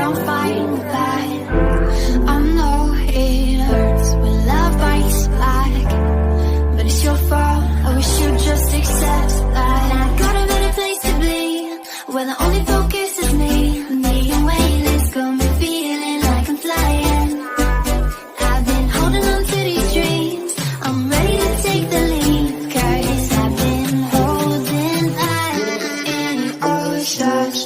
I'm fine with that. I know it hurts when love bites back, but it's your fault, I wish you'd just accept that. I got a better place to be, where the only focus is me. Needing weightless, got me feeling like I'm flying. I've been holding on to these dreams, I'm ready to take the lead, 'cause I've been holding that in your stars.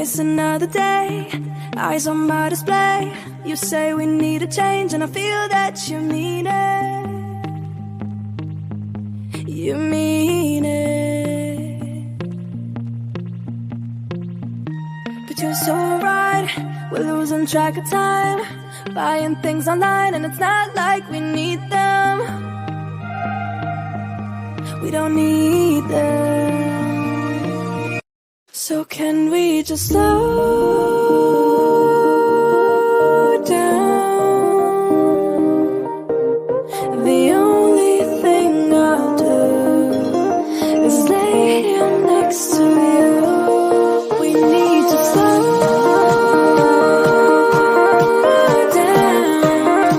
waste another day, eyes on my display. You say we need a change, and I feel that you mean it. You mean it. But you're so right, we're losing track of time, buying things online, and it's not like we need them. We don't need them. So can we just slow down? The only thing I'll do is lay here next to you. We need to slow down.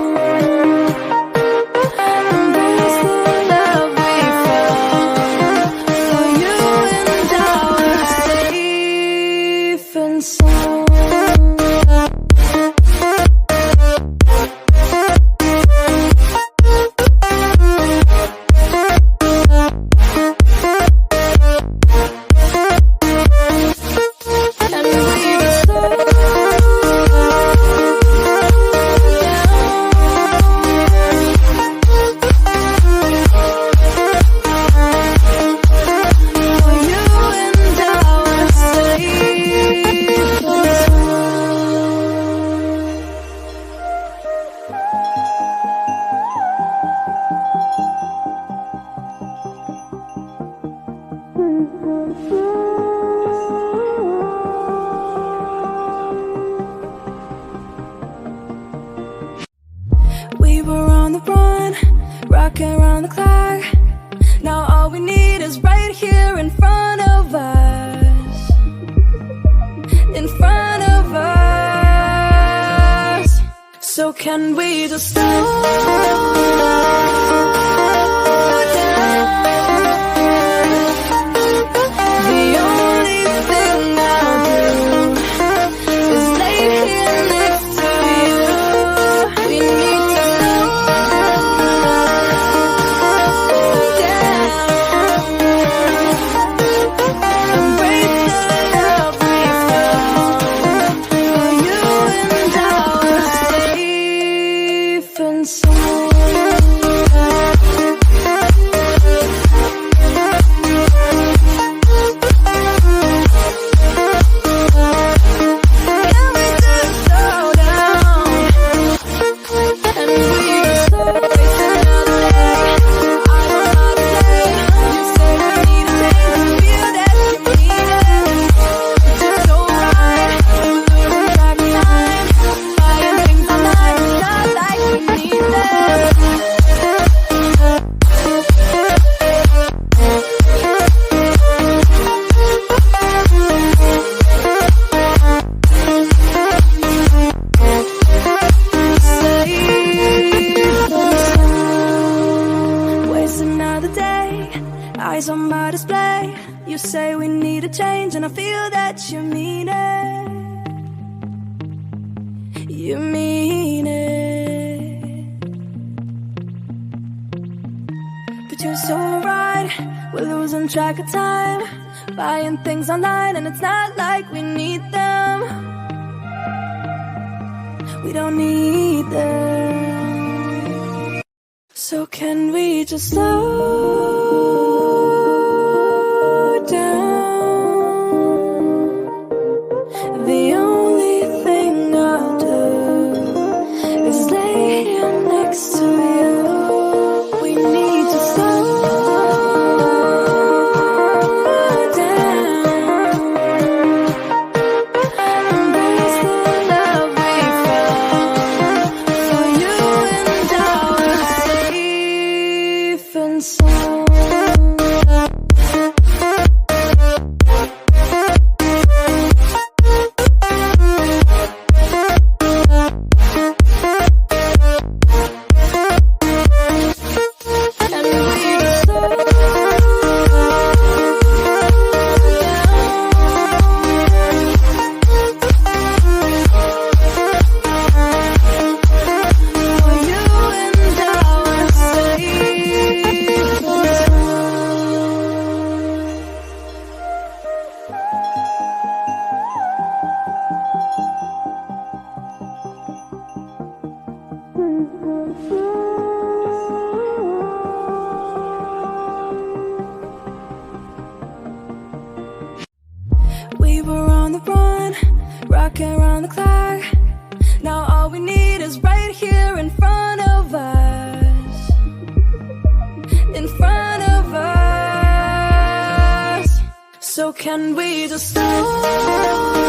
Embrace the love we found. For you and I are safe and sound. We were on the run, rocking around the clock. Now all we need is right here in front of us. In front of us. So can we just slow down? The only thing I'll do is lay here next to you. We need to slow down. Embrace the love we found. For you and I are safe and sound. Can we just slow down? And we just waste another day. I don't know how to play. You say we need a change, I feel that you need it. But you're so right, we're losing track of time, buying things online, it's not like we need them. Waste another day, eyes on my display. You say we need a change, and I feel that you mean it. You mean it. But you're so right, we're losing track of time, buying things online, and it's not like we need them. We don't need them. So can we just slow down? The only thing I'll do is lay here next to you. We need to slow down. Embrace the love we found. For you and I are safe and sound. the run, rocking around the clock. Now all we need is right here in front of us. In front of us. So can we just slow